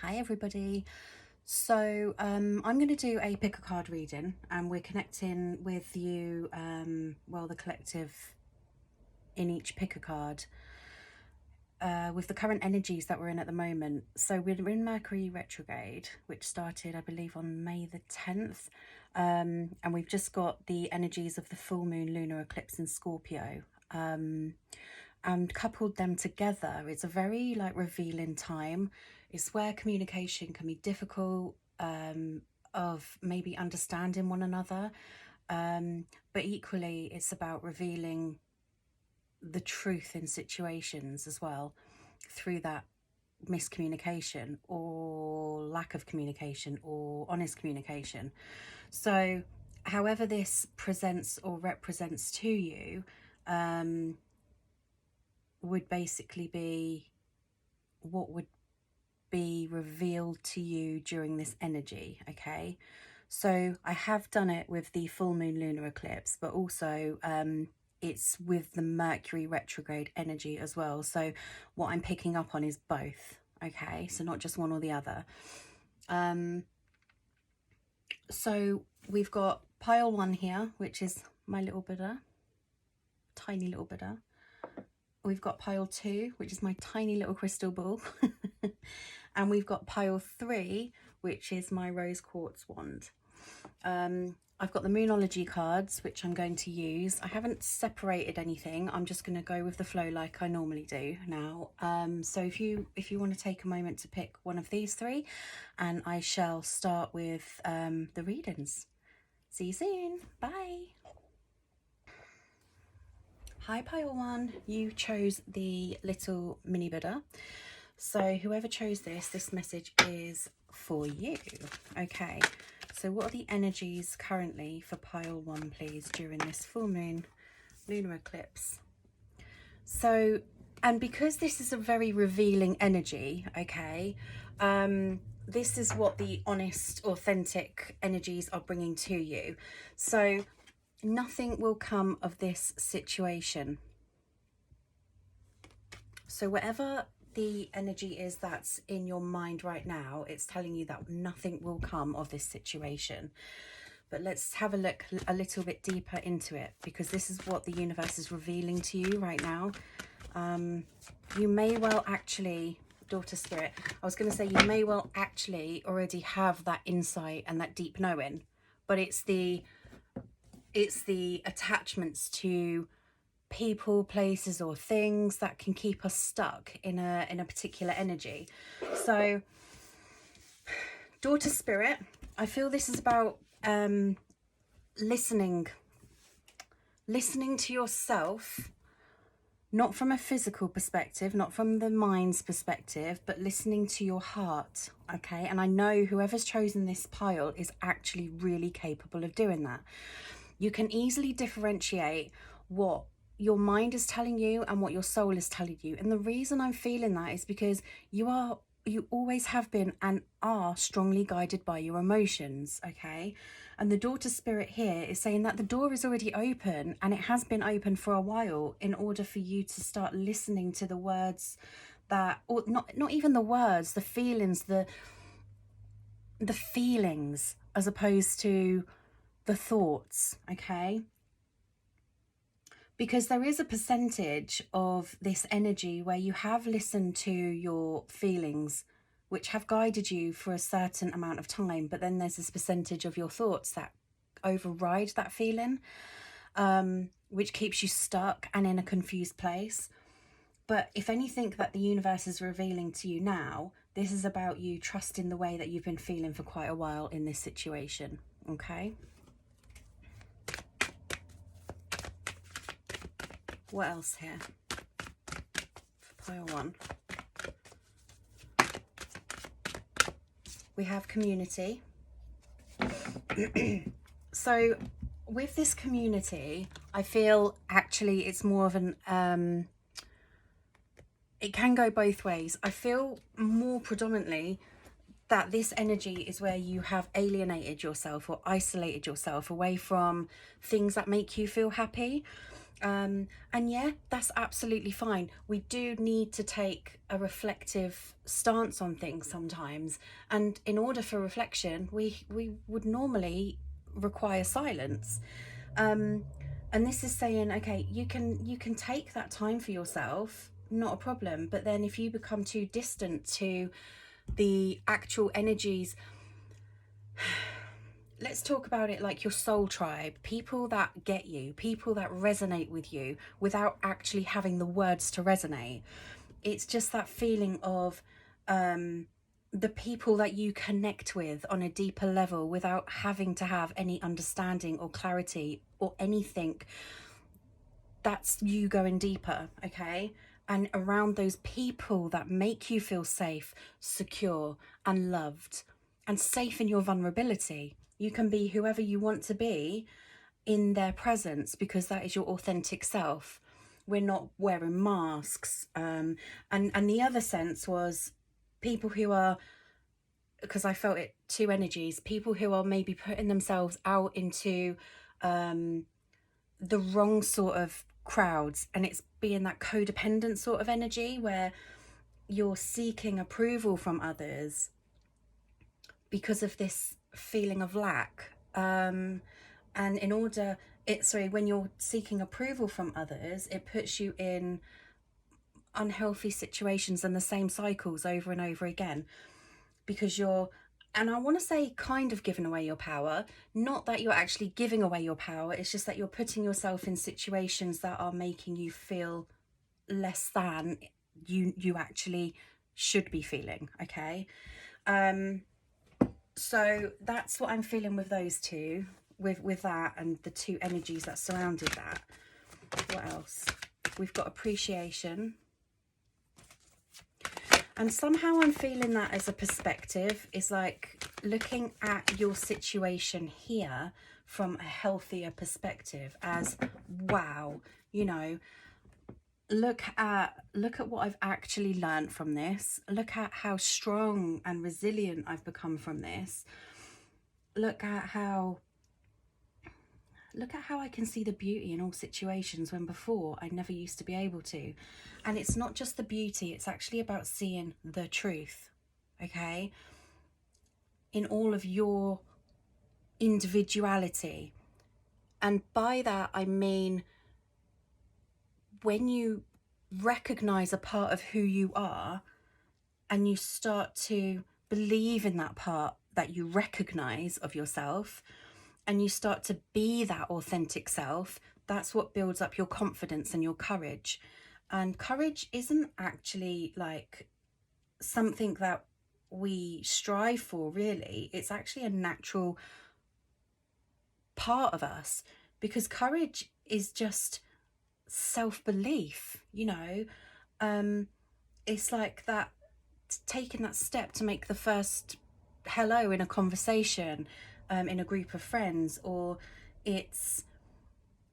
Hi everybody. So I'm going to do a pick a card reading, and we're connecting with you, well, the collective in each pick a card, with the current energies that we're in at the moment. So we're in Mercury retrograde, which started, I believe, on May the 10th. And we've just got the energies of the full moon lunar eclipse in Scorpio. And coupled them together, it's a very revealing time. It's where communication can be difficult, of maybe understanding one another, but equally it's about revealing the truth in situations as well through that miscommunication or lack of communication or honest communication. So however this presents or represents to you, would basically be what would be revealed to you during this energy. Okay, so I have done it with the full moon lunar eclipse, but also it's with the Mercury retrograde energy as well. So what I'm picking up on is both. Okay, so not just one or the other. So we've got pile 1 here, which is my little Buddha, tiny little Buddha. We've got pile 2, which is my tiny little crystal ball. And we've got pile 3, which is my rose quartz wand. I've got the Moonology cards, which I'm going to use. I haven't separated anything. I'm just going to go with the flow like I normally do now. So if you want to take a moment to pick one of these 3, and I shall start with the readings. See you soon. Bye. Hi pile 1, you chose the little mini Buddha. So whoever chose this message is for you. Okay, so what are the energies currently for pile 1, please, during this full moon lunar eclipse? So, and because this is a very revealing energy, okay, this is what the honest, authentic energies are bringing to you. So nothing will come of this situation. So whatever the energy is that's in your mind right now, it's telling you that nothing will come of this situation. But let's have a look a little bit deeper into it, because this is what the universe is revealing to you right now. You may well actually, daughter spirit, I was going to say you may well actually already have that insight and that deep knowing, but it's the attachments to people, places or things that can keep us stuck in a particular energy. So daughter spirit, I feel this is about listening to yourself, not from a physical perspective, not from the mind's perspective, but listening to your heart. Okay, and I know whoever's chosen this pile is actually really capable of doing that. You can easily differentiate what your mind is telling you and what your soul is telling you. And the reason I'm feeling that is because you always have been and are strongly guided by your emotions. Okay, and the daughter spirit here is saying that the door is already open, and it has been open for a while, in order for you to start listening to the words that, or not even the words, the feelings, the feelings, as opposed to the thoughts. Okay, because there is a percentage of this energy where you have listened to your feelings, which have guided you for a certain amount of time, but then there's this percentage of your thoughts that override that feeling, which keeps you stuck and in a confused place. But if anything that the universe is revealing to you now, this is about you trusting the way that you've been feeling for quite a while in this situation. Okay, what else here for pile 1? We have community. So with this community, I feel actually it's more of an it can go both ways. I feel more predominantly that this energy is where you have alienated yourself or isolated yourself away from things that make you feel happy. And yeah, that's absolutely fine. We do need to take a reflective stance on things sometimes. And in order for reflection, we would normally require silence. Um, and this is saying, okay, you can take that time for yourself, not a problem. But then if you become too distant to the actual energies, let's talk about it like your soul tribe, people that get you, people that resonate with you without actually having the words to resonate. It's just that feeling of the people that you connect with on a deeper level without having to have any understanding or clarity or anything. That's you going deeper, okay? And around those people that make you feel safe, secure, and loved, and safe in your vulnerability. You can be whoever you want to be in their presence because that is your authentic self. We're not wearing masks. And the other sense was people who are, because I felt it, two energies, people who are maybe putting themselves out into the wrong sort of crowds, and it's being that codependent sort of energy where you're seeking approval from others because of this feeling of lack. And in order, when you're seeking approval from others, it puts you in unhealthy situations and the same cycles over and over again because you're, and I want to say kind of giving away your power. Not that you're actually giving away your power, it's just that you're putting yourself in situations that are making you feel less than you actually should be feeling, okay? So that's what I'm feeling with those two, with that and the two energies that surrounded that. What else? We've got appreciation. And somehow I'm feeling that as a perspective is like looking at your situation here from a healthier perspective as, wow, you know, look at what I've actually learned from this. Look at how strong and resilient I've become from this. Look at how I can see the beauty in all situations when before I never used to be able to. And it's not just the beauty, it's actually about seeing the truth, okay? In all of your individuality. And by that, I mean, when you recognize a part of who you are and you start to believe in that part that you recognize of yourself, and you start to be that authentic self, that's what builds up your confidence and your courage. And courage isn't actually like something that we strive for, really. It's actually a natural part of us, because courage is just self-belief, you know. It's like that, taking that step to make the first hello in a conversation, in a group of friends, or it's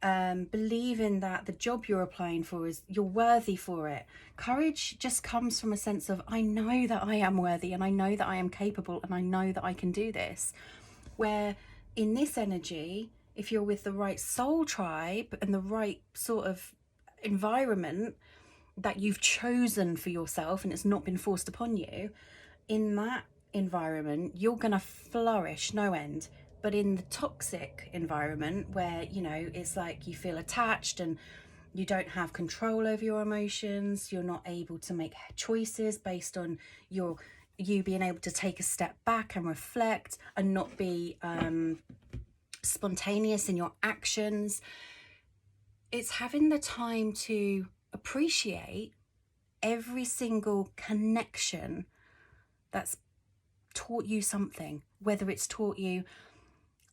believing that the job you're applying for is, you're worthy for it. Courage just comes from a sense of, I know that I am worthy, and I know that I am capable, and I know that I can do this. Where in this energy, if you're with the right soul tribe and the right sort of environment that you've chosen for yourself and it's not been forced upon you, in that environment you're gonna flourish no end. But in the toxic environment where, you know, it's like you feel attached and you don't have control over your emotions, you're not able to make choices based on you being able to take a step back and reflect and not be spontaneous in your actions. It's having the time to appreciate every single connection that's taught you something, whether it's taught you,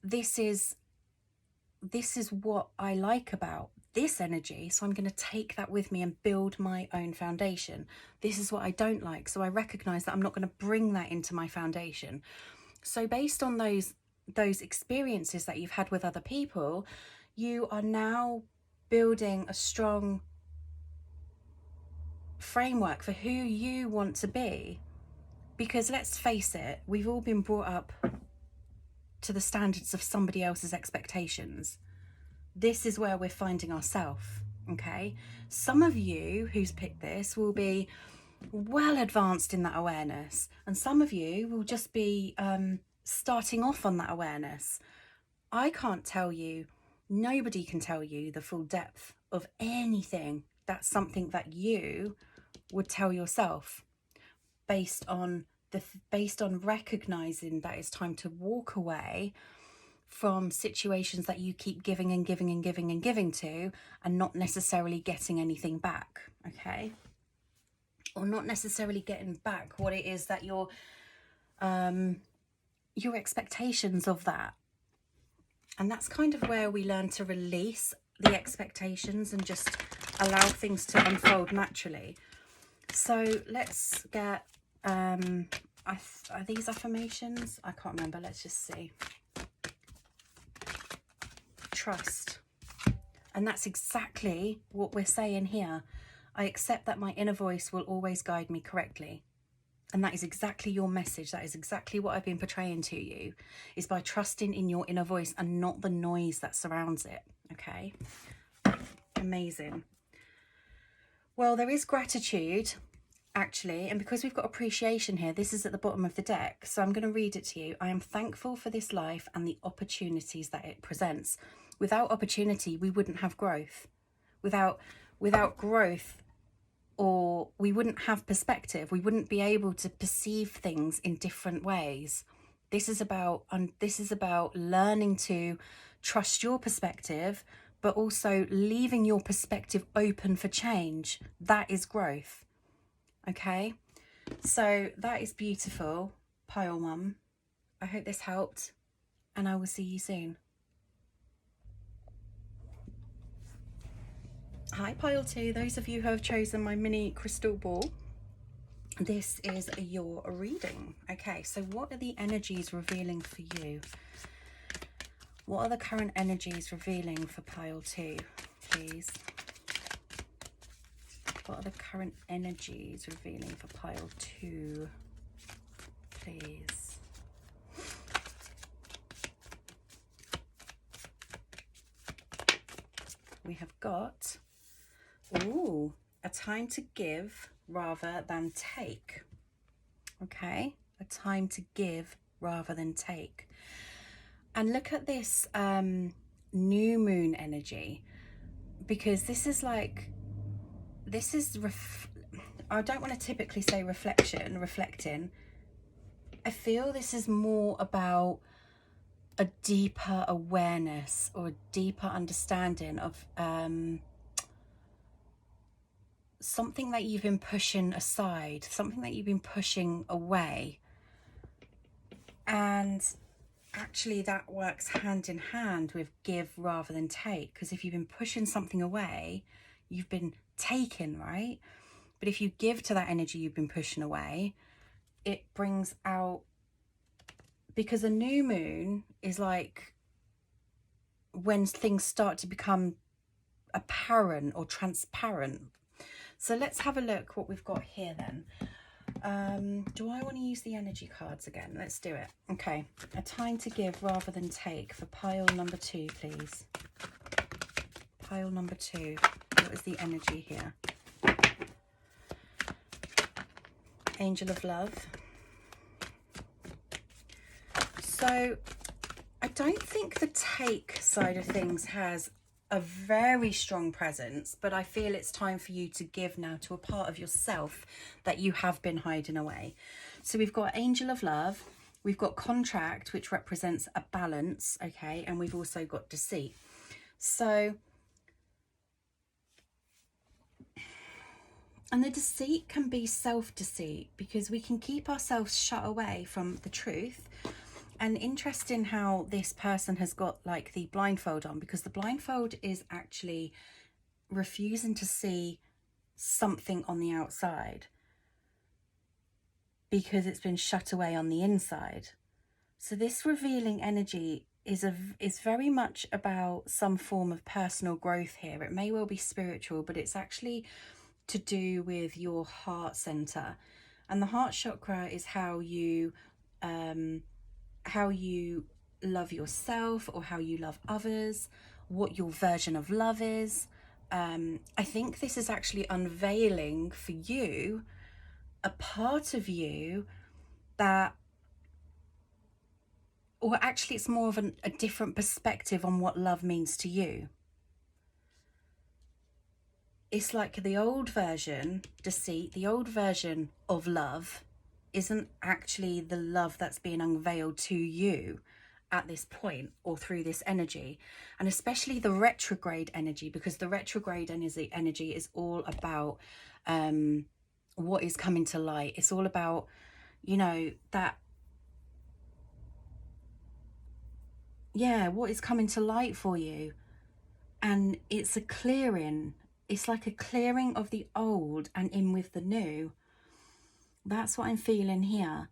this is what I like about this energy, so I'm going to take that with me and build my own foundation. This is what I don't like, so I recognize that I'm not going to bring that into my foundation. So based on those experiences that you've had with other people, you are now building a strong framework for who you want to be. Because let's face it, we've all been brought up to the standards of somebody else's expectations. This is where we're finding ourselves. Okay, some of you who's picked this will be well advanced in that awareness, and some of you will just be starting off on that awareness. I can't tell you, nobody can tell you the full depth of anything. That's something that you would tell yourself based on recognizing that it's time to walk away from situations that you keep giving and giving and giving and giving to, and not necessarily getting anything back. Okay, or not necessarily getting back what it is that your expectations of that. And that's kind of where we learn to release the expectations and just allow things to unfold naturally. So let's get are these affirmations? I can't remember. Let's just see. Trust. And that's exactly what we're saying here. I accept that my inner voice will always guide me correctly. And that is exactly your message. That is exactly what I've been portraying to you, is by trusting in your inner voice and not the noise that surrounds it. Okay. Amazing. Well, there is gratitude, actually, and because we've got appreciation here, this is at the bottom of the deck, so I'm going to read it to you. I am thankful for this life and the opportunities that it presents. Without opportunity, we wouldn't have growth. Without growth, or we wouldn't have perspective. We wouldn't be able to perceive things in different ways. This is about learning to trust your perspective, but also leaving your perspective open for change. That is growth. Okay, so that is beautiful, Pile Mum. I hope this helped, and I will see you soon. Hi, Pile 2. Those of you who have chosen my mini crystal ball, this is your reading. Okay, so what are the energies revealing for you? What are the current energies revealing for Pile 2, please? What are the current energies revealing for Pile 2, please? We have got, ooh, a time to give rather than take. Okay, a time to give rather than take. And look at this new moon energy, because this is like, I don't want to typically say reflecting. I feel this is more about a deeper awareness or a deeper understanding of something that you've been pushing aside, something that you've been pushing away. And actually that works hand in hand with give rather than take, because if you've been pushing something away, you've been taking, right? But if you give to that energy you've been pushing away, it brings out, because a new moon is like when things start to become apparent or transparent. So let's have a look what we've got here then. Do I want to use the energy cards again? Let's do it. Okay, a time to give rather than take for pile number 2, please. Pile number 2, what is the energy here? Angel of Love. So I don't think the take side of things has a very strong presence, but I feel it's time for you to give now to a part of yourself that you have been hiding away. So we've got Angel of Love, we've got Contract, which represents a balance, okay, and we've also got Deceit. So, and the deceit can be self-deceit, because we can keep ourselves shut away from the truth. And interesting how this person has got like the blindfold on, because the blindfold is actually refusing to see something on the outside because it's been shut away on the inside. So this revealing energy is very much about some form of personal growth here. It may well be spiritual, but it's actually to do with your heart center. And the heart chakra is how you love yourself, or how you love others, what your version of love is. I think this is actually unveiling for you a part of you that, or actually it's more of a different perspective on what love means to you. It's like the old version, deceit, the old version of love isn't actually the love that's being unveiled to you at this point or through this energy. And especially the retrograde energy, because the retrograde energy is all about what is coming to light. It's all about, you know, that, yeah, what is coming to light for you. And it's a clearing. It's like a clearing of the old and in with the new. That's what I'm feeling here.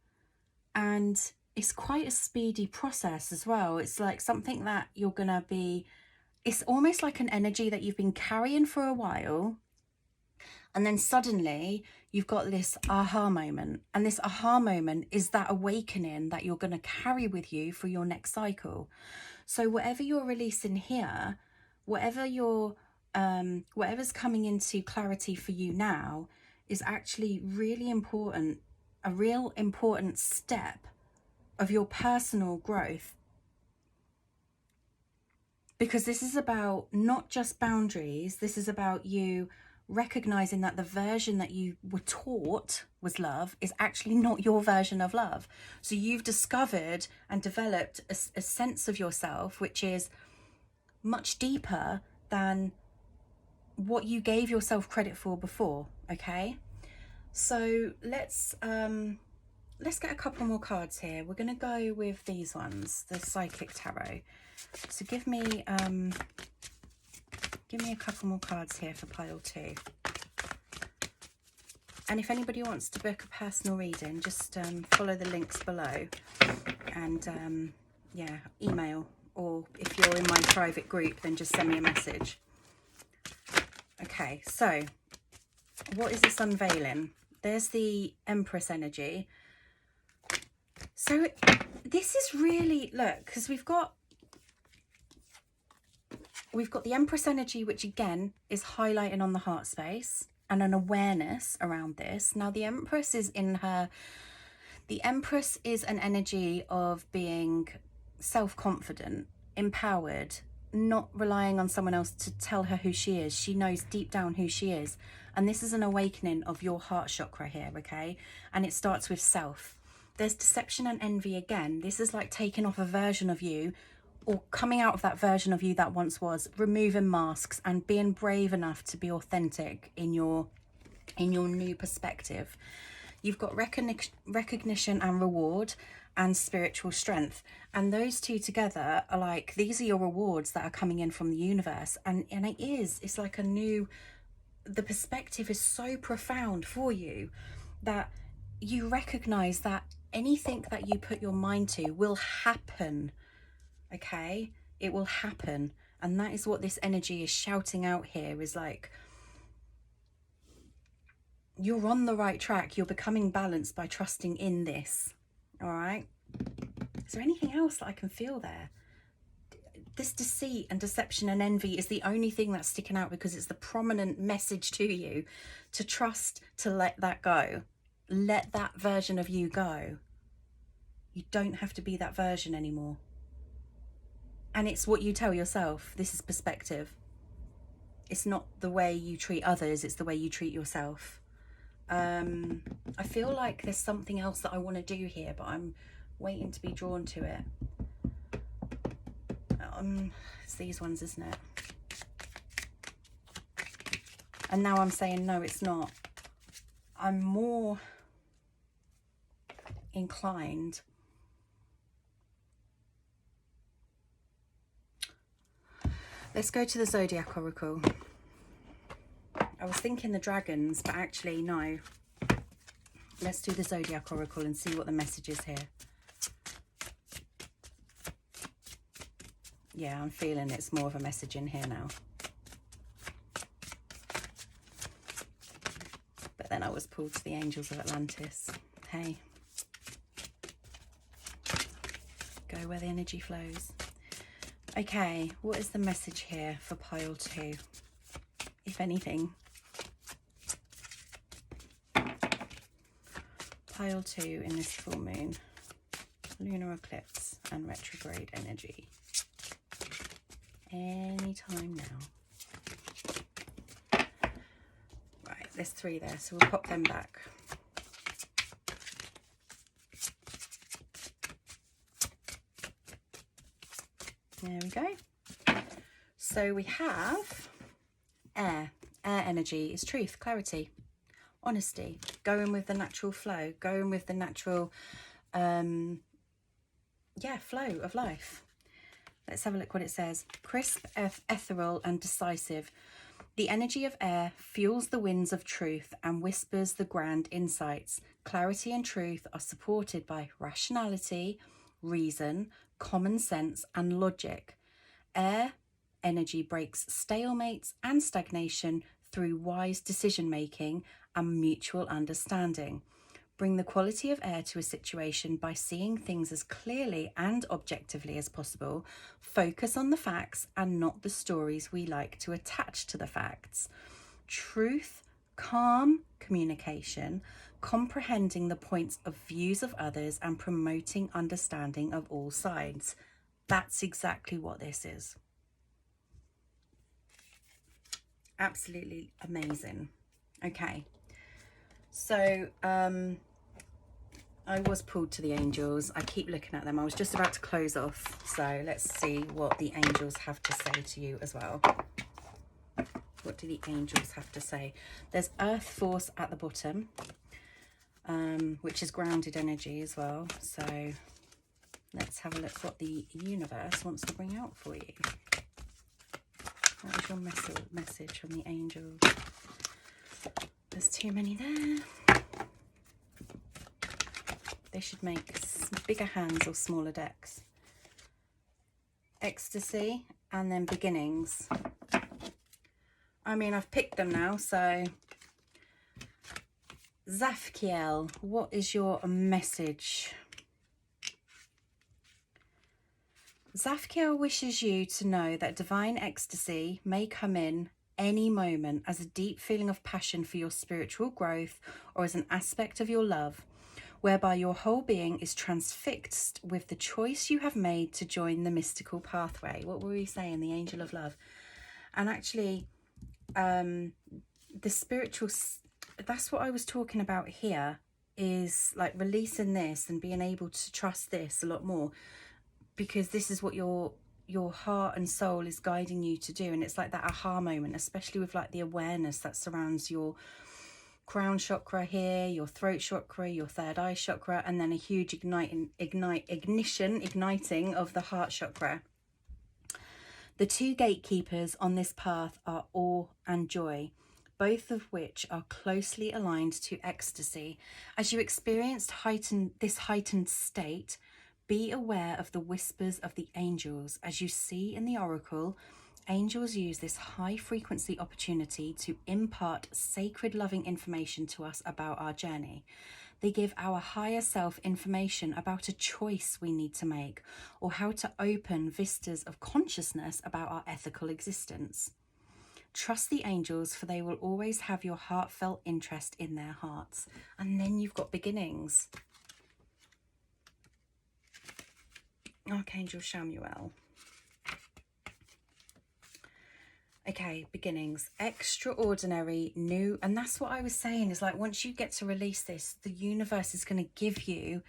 And it's quite a speedy process as well. It's like something that you're going to be, it's almost like an energy that you've been carrying for a while. And then suddenly you've got this aha moment. And this aha moment is that awakening that you're going to carry with you for your next cycle. So whatever you're releasing here, whatever you're, whatever's coming into clarity for you now is actually really important, a real important step of your personal growth. Because this is about not just boundaries, this is about you recognizing that the version that you were taught was love is actually not your version of love. So you've discovered and developed a sense of yourself which is much deeper than what you gave yourself credit for before. Okay, so let's get a couple more cards here. We're going to go with these ones, the Psychic Tarot. So give me a couple more cards here for pile 2. And if anybody wants to book a personal reading, just follow the links below and yeah, email, or if you're in my private group, then just send me a message. Okay, so what is this unveiling? There's the Empress energy. So this is really, look, because we've got the Empress energy, which again is highlighting on the heart space and an awareness around this. Now the Empress is the Empress is an energy of being self-confident, empowered, not relying on someone else to tell her who she is. She knows deep down who she is. And this is an awakening of your heart chakra here, okay? And it starts with self. There's deception and envy again. This is like taking off a version of you, or coming out of that version of you that once was, removing masks and being brave enough to be authentic in your new perspective. You've got recognition and reward and spiritual strength. And those two together are like, these are your rewards that are coming in from the universe. And it's like a new, the perspective is so profound for you that you recognize that anything that you put your mind to will happen. Okay, it will happen. And that is what this energy is shouting out here, is like, you're on the right track. You're becoming balanced by trusting in this. All right. Is there anything else that I can feel there? This deceit and deception and envy is the only thing that's sticking out, because it's the prominent message to you to trust, to let that go. Let that version of you go. You don't have to be that version anymore. And it's what you tell yourself. This is perspective. It's not the way you treat others, it's the way you treat yourself. I feel like there's something else that I want to do here, but I'm waiting to be drawn to it. It's these ones, isn't it? And now I'm saying, no, it's not. I'm more inclined. Let's go to the Zodiac Oracle. I was thinking the dragons, but actually, no. Let's do the Zodiac Oracle and see what the message is here. Yeah, I'm feeling it's more of a message in here now. But then I was pulled to the Angels of Atlantis. Hey. Go where the energy flows. Okay, what is the message here for pile 2? if anything. Pile 2 in this full moon. Lunar eclipse and retrograde energy. Anytime now. Right, there's 3 there, so we'll pop them back. There we go. So we have air. Air energy is truth, clarity, honesty, going with the natural flow, going with the natural flow of life. Let's have a look what it says. Crisp, ethereal and decisive. The energy of air fuels the winds of truth and whispers the grand insights. Clarity and truth are supported by rationality, reason, common sense and logic. Air energy breaks stalemates and stagnation through wise decision making and mutual understanding. Bring the quality of air to a situation by seeing things as clearly and objectively as possible. Focus on the facts and not the stories we like to attach to the facts. Truth, calm communication, comprehending the points of views of others and promoting understanding of all sides. That's exactly what this is. Absolutely amazing. Okay, so I was pulled to the angels. I keep looking at them. I was just about to close off, so let's see what the angels have to say to you as well. What do the angels have to say? There's earth force at the bottom, which is grounded energy as well. So let's have a look what the universe wants to bring out for you. What is your message from the angels? There's too many there. They should make bigger hands or smaller decks. Ecstasy and then beginnings. I mean, I've picked them now, so Zafkiel, what is your message? Zafkiel wishes you to know that divine ecstasy may come in any moment as a deep feeling of passion for your spiritual growth or as an aspect of your love, whereby your whole being is transfixed with the choice you have made to join the mystical pathway. What were we saying? The angel of love. And actually, the spiritual, that's what I was talking about here, is like releasing this and being able to trust this a lot more, because this is what your heart and soul is guiding you to do. And it's like that aha moment, especially with like the awareness that surrounds your crown chakra here, your throat chakra, your third eye chakra, and then a huge igniting of the heart chakra. The 2 gatekeepers on this path are awe and joy, both of which are closely aligned to ecstasy. As you experience this heightened state, be aware of the whispers of the angels. As you see in the oracle, angels use this high-frequency opportunity to impart sacred loving information to us about our journey. They give our higher self information about a choice we need to make, or how to open vistas of consciousness about our ethical existence. Trust the angels, for they will always have your heartfelt interest in their hearts. And then you've got beginnings. Archangel Chamuel. Okay, beginnings, extraordinary, new. And that's what I was saying, is like, once you get to release this, the universe is going to give you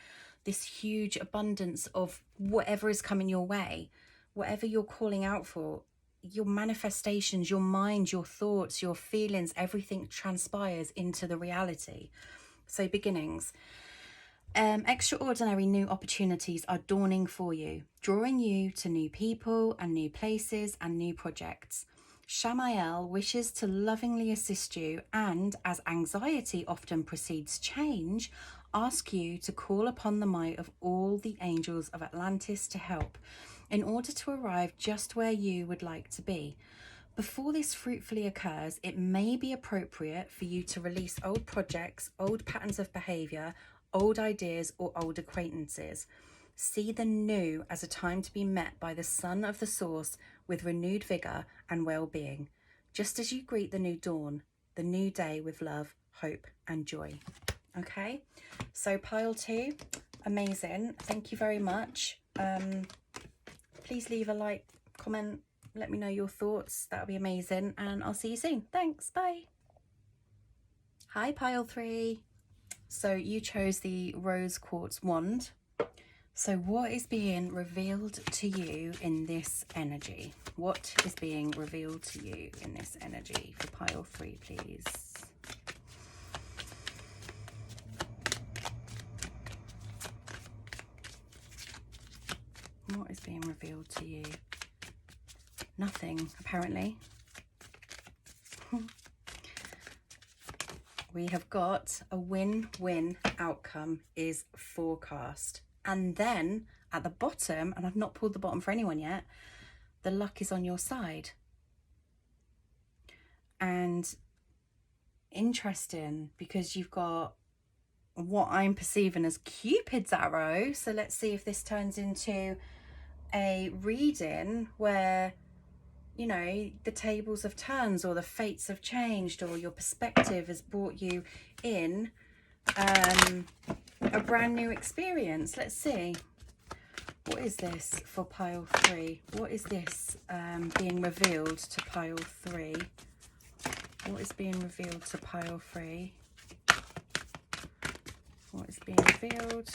this huge abundance of whatever is coming your way, whatever you're calling out for, your manifestations, your mind, your thoughts, your feelings, everything transpires into the reality. So beginnings. Extraordinary new opportunities are dawning for you, drawing you to new people and new places and new projects. Shamael wishes to lovingly assist you, and as anxiety often precedes change, ask you to call upon the might of all the angels of Atlantis to help in order to arrive just where you would like to be. Before this fruitfully occurs, it may be appropriate for you to release old projects, old patterns of behavior, old ideas, or old acquaintances. See the new as a time to be met by the sun of the source with renewed vigor and well-being. just as you greet the new dawn, the new day with love, hope and joy. Okay, so pile 2, amazing. Thank you very much. Please leave a like, comment, let me know your thoughts. That would be amazing. And I'll see you soon. Thanks. Bye. Hi, pile 3. So you chose the rose quartz wand. So what is being revealed to you in this energy? What is being revealed to you in this energy for pile 3, please? What is being revealed to you? Nothing, apparently. We have got a win-win outcome is forecast. And then at the bottom, and I've not pulled the bottom for anyone yet, the luck is on your side. And interesting, because you've got what I'm perceiving as Cupid's arrow. So let's see if this turns into a reading where, you know, the tables have turned or the fates have changed or your perspective has brought you in a brand new experience. Let's see. What is this for pile 3? What is this being revealed to pile 3? What is being revealed to pile 3? What is being revealed?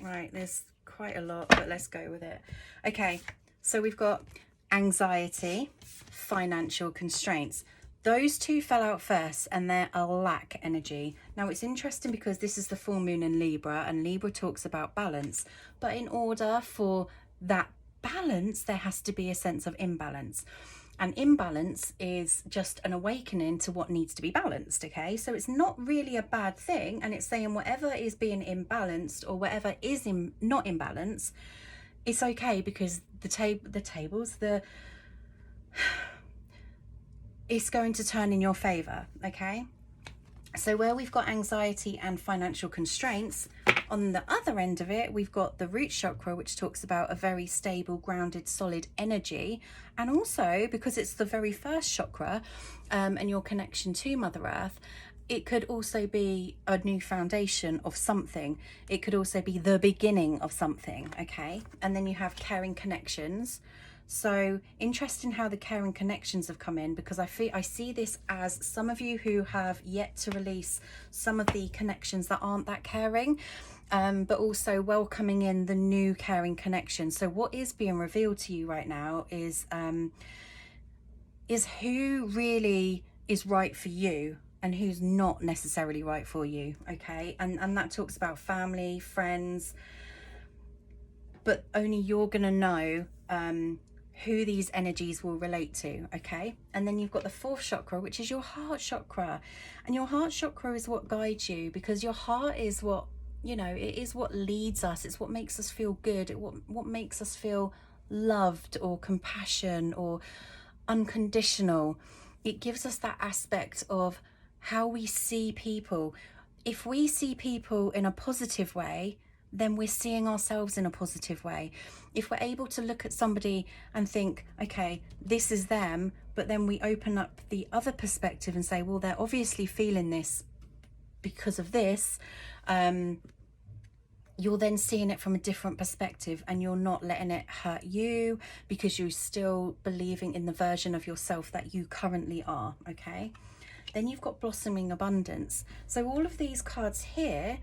Right, there's quite a lot, but let's go with it. Okay, so we've got anxiety, financial constraints. Those two fell out first, and they're a lack energy. Now it's interesting because this is the full moon in Libra, and Libra talks about balance. But in order for that balance, there has to be a sense of imbalance. And imbalance is just an awakening to what needs to be balanced, okay? So it's not really a bad thing, and it's saying whatever is being imbalanced or whatever is not in balance, it's okay, because it's going to turn in your favor, okay? So where we've got anxiety and financial constraints, on the other end of it, we've got the root chakra, which talks about a very stable, grounded, solid energy. And also, because it's the very first chakra and your connection to Mother Earth, it could also be a new foundation of something. It could also be the beginning of something, okay? And then you have caring connections. So interesting how the caring connections have come in, because I see this as some of you who have yet to release some of the connections that aren't that caring, but also welcoming in the new caring connection. So what is being revealed to you right now is who really is right for you and who's not necessarily right for you, okay? And that talks about family, friends, but only you're gonna know who these energies will relate to, okay? And then you've got the 4th chakra, which is your heart chakra. And your heart chakra is what guides you, because your heart is what, you know, it is what leads us. It's what makes us feel good. What makes us feel loved or compassion or unconditional. It gives us that aspect of how we see people. If we see people in a positive way, then we're seeing ourselves in a positive way. If we're able to look at somebody and think, okay, this is them, but then we open up the other perspective and say, well, they're obviously feeling this because of this, you're then seeing it from a different perspective, and you're not letting it hurt you because you're still believing in the version of yourself that you currently are, okay? Then you've got blossoming abundance. So all of these cards here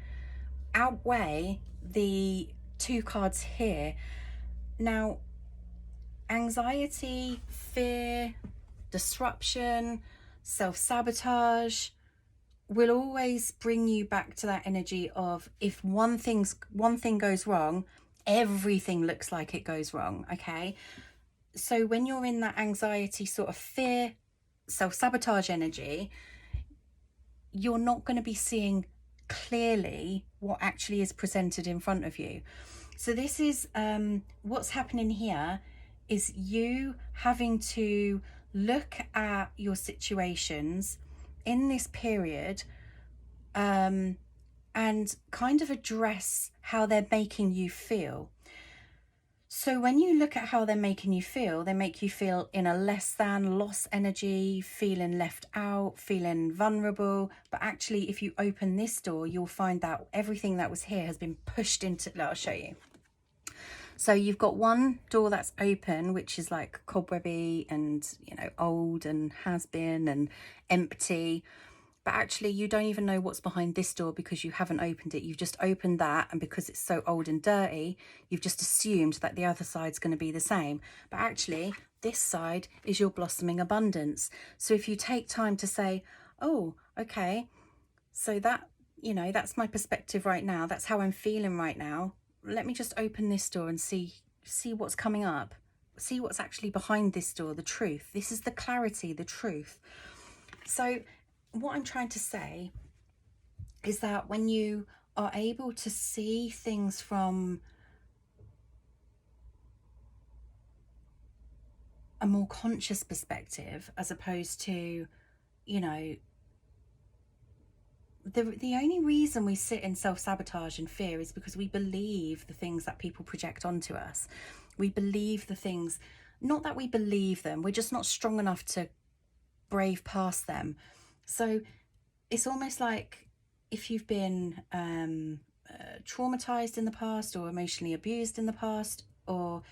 outweigh the 2 cards here. Now, anxiety, fear, disruption, self-sabotage will always bring you back to that energy of, if one thing goes wrong, everything looks like it goes wrong, okay? So when you're in that anxiety, sort of fear, self-sabotage energy, you're not going to be seeing clearly what actually is presented in front of you. So this is what's happening here is you having to look at your situations in this period and kind of address how they're making you feel. So when you look at how they're making you feel, they make you feel in a less than, lost energy, feeling left out, feeling vulnerable. But actually, if you open this door, you'll find that everything that was here has been pushed into, I'll show you. So you've got one door that's open, which is like cobwebby and, you know, old and has been and empty. But actually you don't even know what's behind this door because you haven't opened it. You've just opened that, and because it's so old and dirty, you've just assumed that the other side's going to be the same. But actually this side is your blossoming abundance. So if you take time to say, oh, okay, so that, you know, that's my perspective right now, that's how I'm feeling right now, let me just open this door and see what's coming up, see what's actually behind this door, the truth. This is the clarity, the truth. So what I'm trying to say is that when you are able to see things from a more conscious perspective, as opposed to, you know, the only reason we sit in self-sabotage and fear is because we believe the things that people project onto us. We believe the things, not that we believe them, we're just not strong enough to brave past them. So it's almost like if you've been traumatized in the past or emotionally abused in the past, or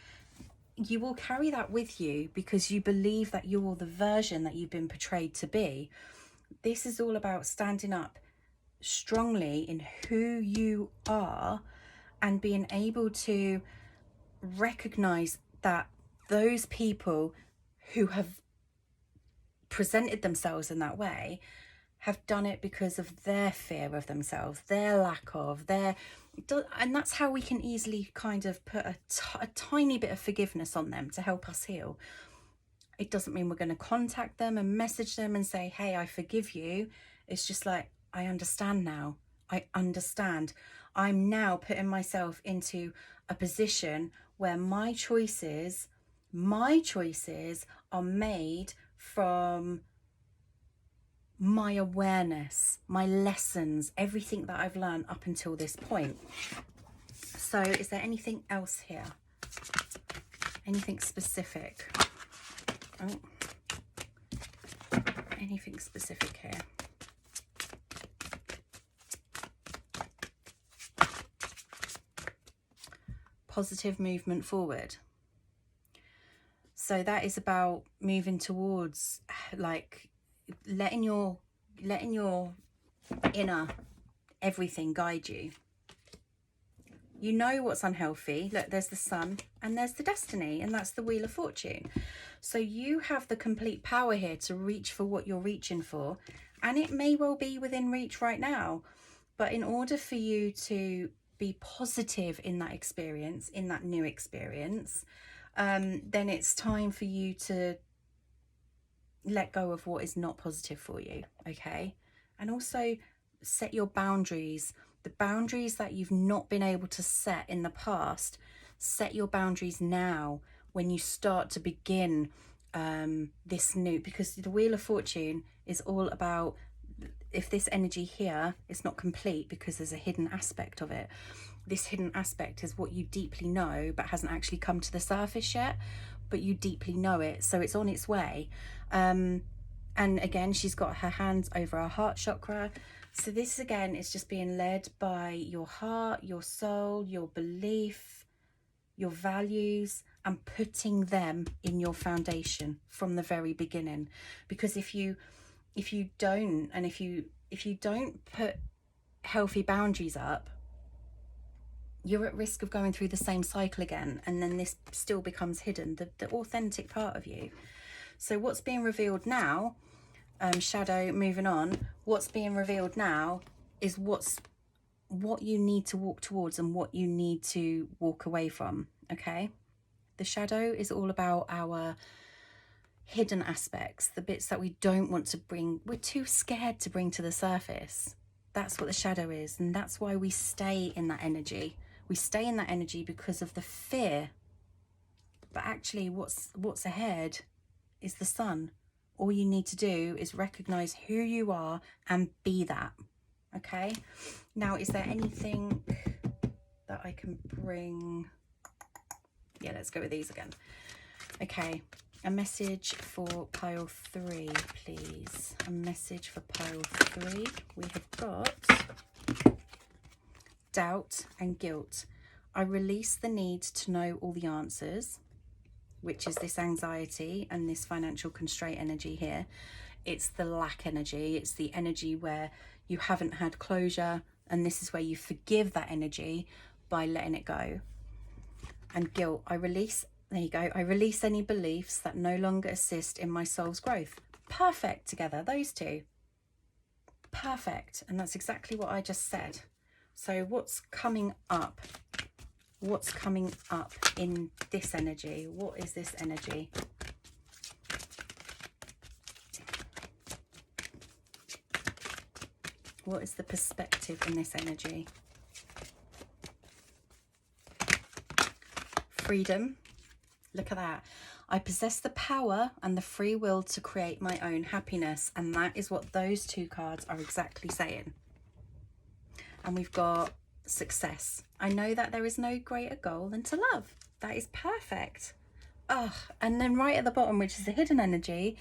you will carry that with you because you believe that you're the version that you've been portrayed to be. This is all about standing up strongly in who you are and being able to recognize that those people who have presented themselves in that way have done it because of their fear of themselves, their lack of, and that's how we can easily kind of put a tiny bit of forgiveness on them to help us heal. It doesn't mean we're going to contact them and message them and say, hey, I forgive you. It's just like, I understand now. I understand. I'm now putting myself into a position where my choices are made from my awareness, my lessons, everything that I've learned up until this point. So is there anything else here? Anything specific? Oh, anything specific here? Positive movement forward. So that is about moving towards, like, letting your inner everything guide you. You know what's unhealthy. Look, there's the sun and there's the destiny, and that's the wheel of fortune. So you have the complete power here to reach for what you're reaching for, and it may well be within reach right now. But in order for you to be positive in that experience, in that new experience, then it's time for you to let go of what is not positive for you, okay? And also set your boundaries. The boundaries that you've not been able to set in the past, set your boundaries now when you start to begin this new, because the Wheel of Fortune is all about, if this energy here is not complete because there's a hidden aspect of it. This hidden aspect is what you deeply know but hasn't actually come to the surface yet, but you deeply know it, so it's on its way. And again, she's got her hands over her heart chakra. So this again is just being led by your heart, your soul, your belief, your values, and putting them in your foundation from the very beginning. Because if you don't put healthy boundaries up, you're at risk of going through the same cycle again, and then this still becomes hidden, the authentic part of you. So what's being revealed now, shadow, moving on, what's being revealed now is what you need to walk towards and what you need to walk away from, okay? The shadow is all about our hidden aspects, the bits that we don't want to bring, we're too scared to bring to the surface. That's what the shadow is, and that's why we stay in that energy. We stay in that energy because of the fear. But actually what's ahead is the sun. All you need to do is recognize who you are and be that. Okay? Now, is there anything that I can bring Yeah, let's go with these again. Okay, a message for pile 3, please. A message for pile 3. We have got doubt and guilt. I release the need to know all the answers, which is this anxiety and this financial constraint energy here. It's the lack energy. It's the energy where you haven't had closure, and this is where you forgive that energy by letting it go. And guilt, I release, there you go, I release any beliefs that no longer assist in my soul's growth. Perfect together, those two. Perfect. And that's exactly what I just said. So what's coming up? What's coming up in this energy? What is this energy? What is the perspective in this energy? Freedom. Look at that. I possess the power and the free will to create my own happiness. And that is what those two cards are exactly saying. And we've got success. I know that there is no greater goal than to love. That is perfect. Oh, and then right at the bottom, which is the hidden energy,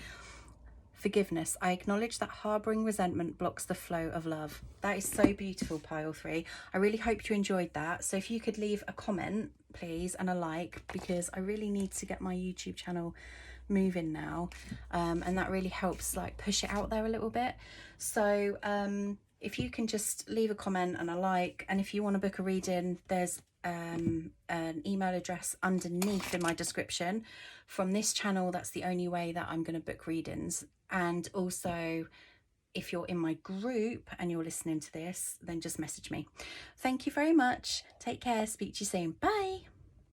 forgiveness. I acknowledge that harboring resentment blocks the flow of love. That is so beautiful, pile 3. I really hope you enjoyed that. So if you could leave a comment, please, and a like, because I really need to get my YouTube channel moving now. And that really helps like push it out there a little bit. So if you can just leave a comment and a like, and if you want to book a reading, there's an email address underneath in my description. From this channel, that's the only way that I'm going to book readings. And also, if you're in my group and you're listening to this, then just message me. Thank you very much. Take care. Speak to you soon. Bye.